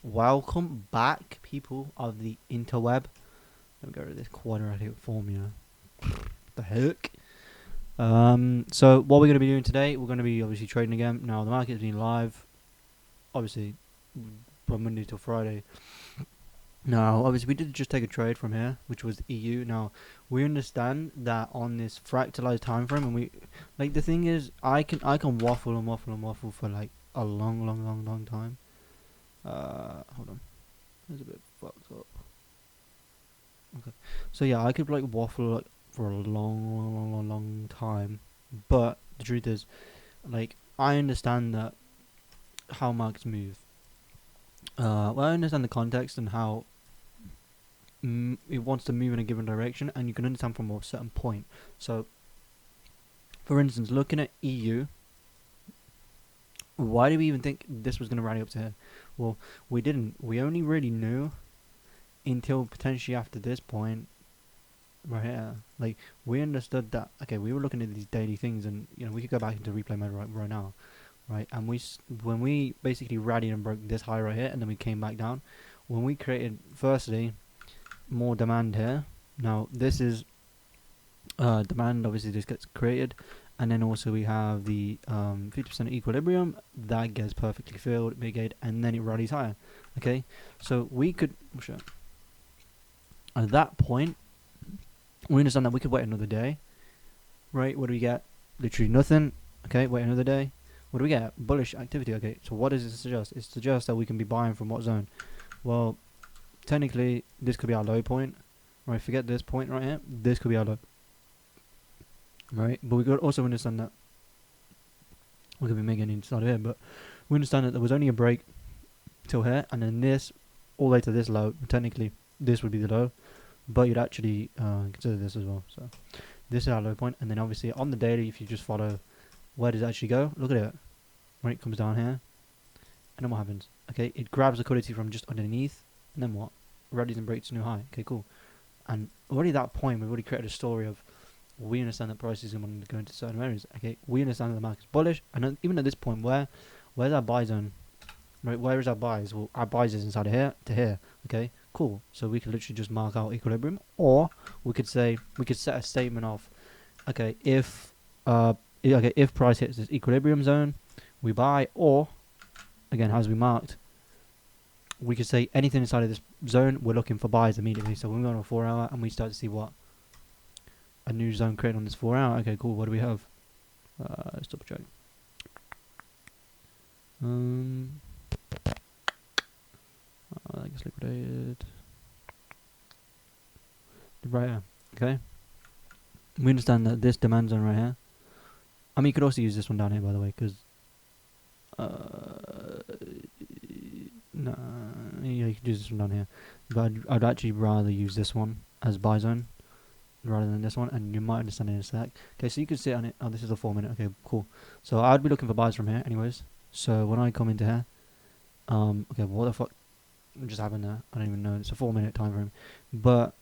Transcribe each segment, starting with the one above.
Welcome back, people of the interweb. Let me go to this quadratic formula. The heck? So what we're going to be doing today, we're going to be obviously trading again. Now the market's been live, obviously, from Monday till Friday. Now, obviously, we did just take a trade from here, which was the EU. Now, we understand that on this fractalized time frame, and we like the thing is, I can waffle and waffle and waffle for like a long time. Hold on, it's a bit fucked up. Okay. So yeah, I could like waffle like, for a long time, but the truth is, like, I understand that how markets move. Well, I understand the context and how it wants to move in a given direction, and you can understand from a certain point. So, for instance, looking at EU, why do we even think this was going to rally up to here? Well, we didn't. We only really knew until potentially after this point right here. Like, we understood that, okay, we were looking at these daily things, and, we could go back into replay mode right now, right? And when we basically rallied and broke this high right here, and then we came back down, when we created, firstly, more demand here. Now, this is demand, obviously, this gets created, and then also we have the 50% equilibrium, that gets perfectly filled, mitigated, and then it rallies higher, okay? So we could, at that point, we understand that we could wait another day, right? What do we get? Literally nothing. Okay, wait another day. What do we get? Bullish activity. Okay, so what does it suggest? It suggests that we can be buying from what zone? Well, technically, this could be our low point. Right, forget this point right here. This could be our low. Right, but we could also understand that we could be making inside of here, but we understand that there was only a break till here, and then this all the way to this low. Technically, this would be the low, but you'd actually consider this as well. So this is our low point, and then obviously on the daily, if you just follow, where does it actually go? Look at it. When it comes down here, and then what happens? Okay, it grabs liquidity from just underneath, and then what? Rallies and breaks a new high. Okay, cool. And already at that point, we've already created a story of, we understand that prices are going to go into certain areas. Okay, we understand that the market's bullish, and even at this point, where's our buy zone? Right, where is our buys? Well, our buys is inside of here to here. Okay, cool. So we could literally just mark out equilibrium, or we could set a statement of, okay, if price hits this equilibrium zone, we buy, or again, as we marked, we could say anything inside of this zone, we're looking for buys immediately. So when we go on a 4 hour and we start to see what a new zone created on this 4 hour, okay, cool. What do we have? Let's double check. I guess liquidated. Right here. Okay. We understand that this demand zone right here. I mean, you could also use this one down here, by the way, because no, yeah, you could use this one down here, but I'd actually rather use this one as buy zone rather than this one, and you might understand it in a sec. Okay, so you could sit on it. Oh, this is a 4 minute. Okay, cool. So I'd be looking for buys from here, anyways. So when I come into here, okay, what the fuck just happened there? I don't even know. It's a 4 minute time frame, but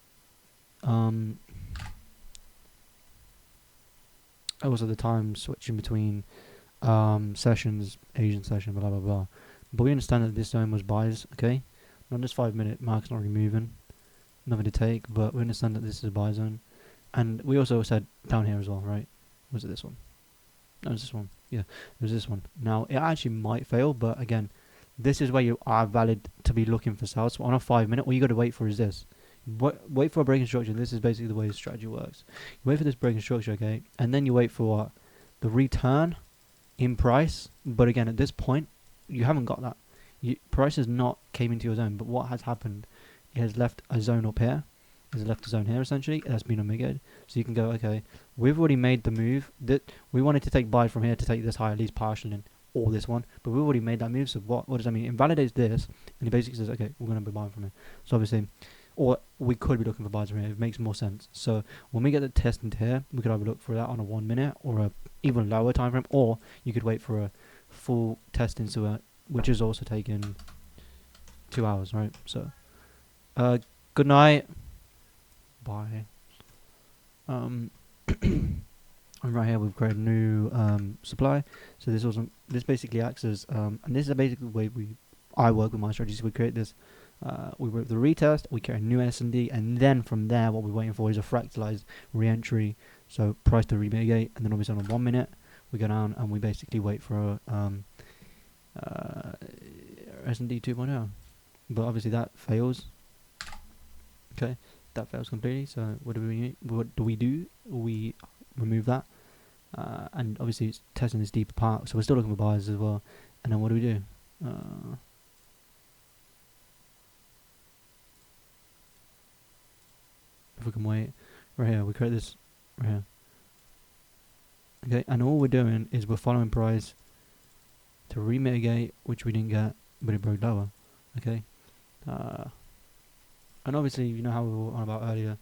also the time switching between sessions, Asian session, blah blah blah. But we understand that this zone was buys, okay? On this 5 minute mark's not really moving, nothing to take, but we understand that this is a buy zone. And we also said down here as well, right? Was it this one? No, it was this one. Yeah, it was this one. Now, it actually might fail, but again, this is where you are valid to be looking for sales. So on a 5 minute, all you got to wait for is this. Wait for a breaking structure. This is basically the way the strategy works. You wait for this breaking structure, okay? And then you wait for what? The return in price. But again, at this point, you haven't got that. Price has not came into your zone, but what has happened? It has left a zone up here. It has left a zone here, essentially. That's been omegaed. So you can go, okay, we've already made the move. That we wanted to take buy from here to take this high, at least partially, or this one. But we've already made that move, so what does that mean? It validates this, and it basically says, okay, we're going to be buying from here. So obviously, or we could be looking for buys from here. It makes more sense. So when we get the test into here, we could either look for that on a 1 minute or a even lower time frame, or you could wait for a full test into it, which is also taking 2 hours, right? So, good night. Bye. And right here we've created a new supply. So this basically acts as and this is basically the way I work with my strategies. We create this. We work the retest. We create a new S&D, and then from there, what we're waiting for is a fractalized re-entry. So price to remitigate, and then obviously on a 1 minute, we go down and we basically wait for S&D 2.0. But obviously that fails. Okay, that fails completely. So what do we do? We remove that, and obviously it's testing this deeper part. So we're still looking for buyers as well. And then what do we do? If we can wait, right here, we create this right here. Okay, and all we're doing is we're following price to remitigate, which we didn't get, but it broke lower. Okay, and obviously you know how we were on about earlier,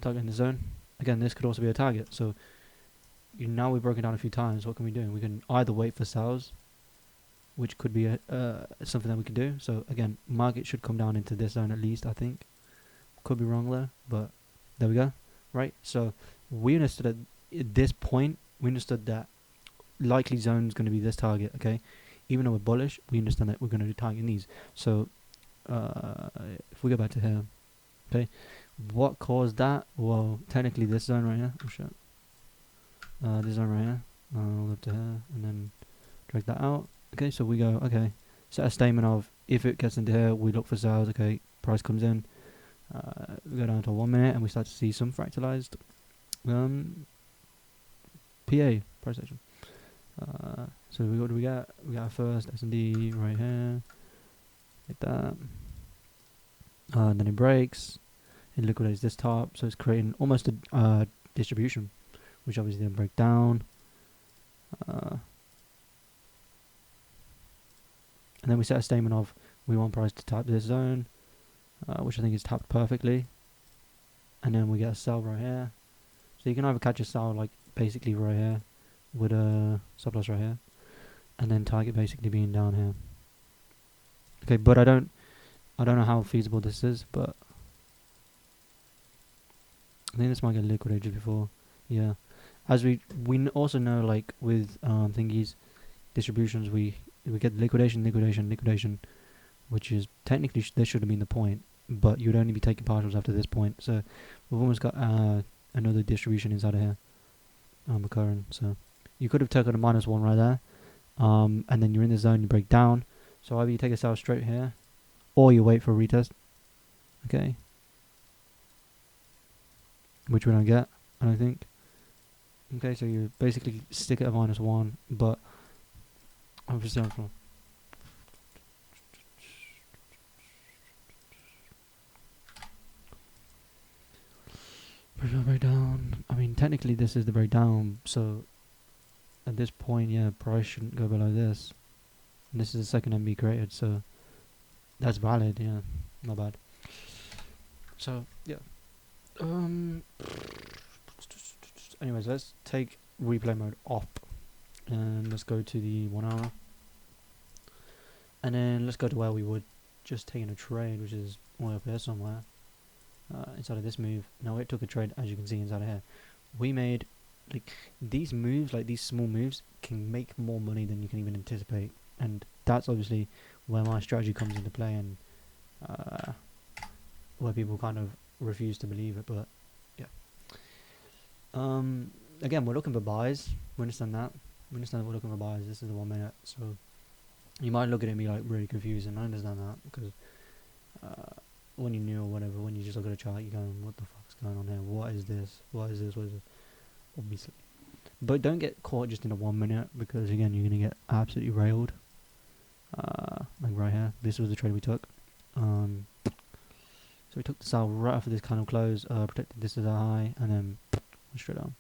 targeting the zone. Again, this could also be a target. So now we've broken down a few times. What can we do? We can either wait for sales, which could be something that we can do. So again, market should come down into this zone at least, I think. Could be wrong there, but there we go. Right, so we understood at this point, we understood that likely zone is going to be this target. Okay, even though we're bullish, we understand that we're going to be targeting these. So if we go back to here, okay, what caused that? Well, technically this zone right here. Oh shit. This zone right here. All up to here, and then drag that out. Okay, so we go. Okay, set a statement of if it gets into here, we look for sales. Okay, price comes in. We go down to 1 minute and we start to see some fractalized PA price action. So what do we got? We got first S&D right here, like that. Then it breaks, it liquidates this top, so it's creating almost a distribution, which obviously then break down. And then we set a statement of we want price to tap this zone, which I think is tapped perfectly. And then we get a sell right here. So you can either catch a sell like basically right here with a stop loss right here, and then target basically being down here. Okay, but I don't know how feasible this is, but I think this might get liquidated before. Yeah, as we also know, like with thingies distributions, we get liquidation, which is technically this should have been the point, but you'd only be taking partials after this point. So we've almost got another distribution inside of here occurring. So you could have taken a -1 right there, and then you're in the zone, you break down. So either you take a sell straight here, or you wait for a retest. Okay, which we don't get, I don't think. Okay, so you basically stick it at -1, but obviously I'm breakdown. I mean, technically this is the breakdown, so at this point, yeah, price shouldn't go below this. And this is the second MB created, so that's valid. Yeah, not bad. So yeah. Anyways, let's take replay mode off, and let's go to the 1 hour, and then let's go to where we would just taking a trade, which is way up here somewhere. Inside of this move. Now it took a trade, as you can see inside of here. We made like these moves, like these small moves, can make more money than you can even anticipate, and that's obviously where my strategy comes into play, and where people kind of refuse to believe it. But yeah, again, we're looking for buys. We understand that. We understand we're looking for buys. This is the 1 minute, so you might look at it and be like really confused, and I understand that because when you're new or whatever, when you just look at a chart, you're going, what the fuck's going on here? What is this? What is this? What is this? Obviously. But don't get caught just in a 1 minute, because again, you're going to get absolutely railed. Like right here. This was the trade we took. So we took the sell right after this kind of close, protected this as a high, and then went straight down.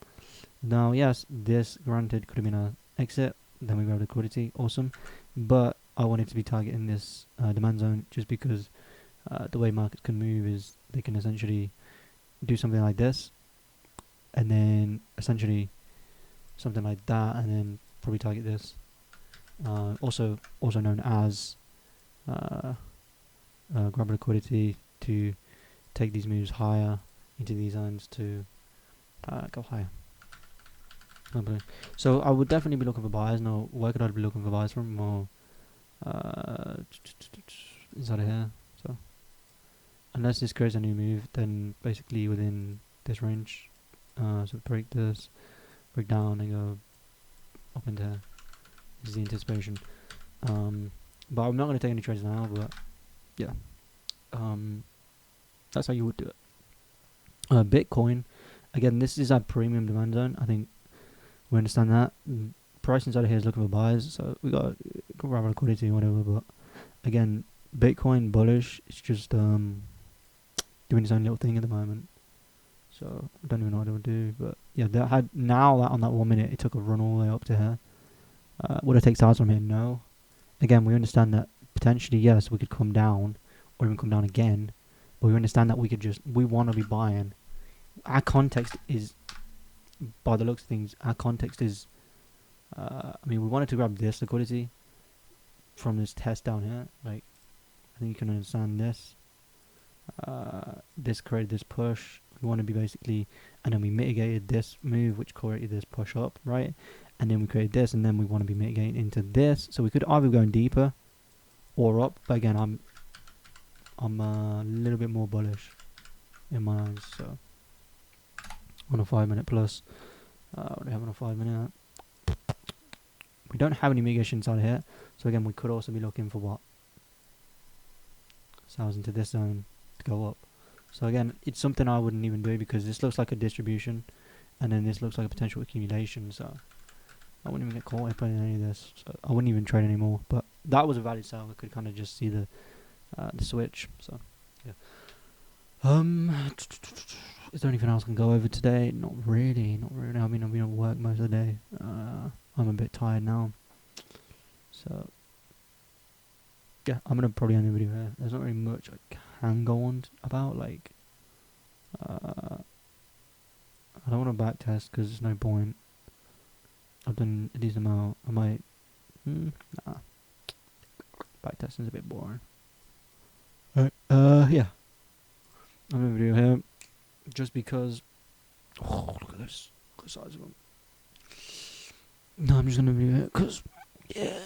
Now, yes, this granted could have been an exit. Then we grabbed liquidity. Awesome. But I wanted to be targeting this demand zone just because the way markets can move is they can essentially do something like this, and then essentially something like that, and then probably target this. Also known as grab liquidity to take these moves higher into these zones to go higher. So I would definitely be looking for buyers. Now, where could I be looking for buyers from? Well, Inside of here. So unless this creates a new move, then basically within this range, so break this, break down, and go up into here. This is the anticipation. But I'm not going to take any trades now. But yeah, that's how you would do it. Bitcoin, again, this is our premium demand zone. I think we understand that. Price inside of here is looking for buyers, so we got grab liquidity or whatever. But again, Bitcoin bullish. It's just doing its own little thing at the moment. So I don't even know what it would do. But yeah, that had now that on that 1 minute, it took a run all the way up to here. Would it take sides from here? No. Again, we understand that potentially yes, we could come down or even come down again. But we understand that we want to be buying. Our context is, by the looks of things, we wanted to grab this liquidity from this test down here. Like, I think you can understand this. This created this push. We want to be basically, and then we mitigated this move, which created this push up, right? And then we created this, and then we want to be mitigating into this. So we could either go deeper or up. But again, I'm a little bit more bullish in my eyes. So on a 5 minute plus, what do we have on a 5 minute? We don't have any mitigation inside of here. So again, we could also be looking for what? Sells into this zone to go up. So again, it's something I wouldn't even do because this looks like a distribution, and then this looks like a potential accumulation. So I wouldn't even get caught up in any of this. So I wouldn't even trade anymore. But that was a valid sell. I could kind of just see the switch. So yeah. Is there anything else I can go over today? Not really. I mean, I've been at work most of the day. I'm a bit tired now. So yeah, I'm gonna probably end the video here. There's not really much I can go on about. Like, I don't want to back test because there's no point. I've done a decent amount. I might. Nah. Back testing's a bit boring. Alright. Yeah. I'm in the video here just because. Oh, look at this. Look at the size of them. No, I'm just gonna video here because. Yeah.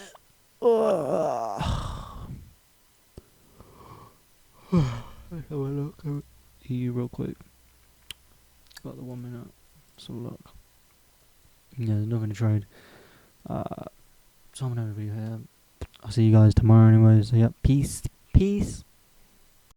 Have a look. You real quick. Got the 1 minute. So look. Yeah, there's nothing to trade. So I'm gonna video here. I'll see you guys tomorrow, anyways. So yeah, peace.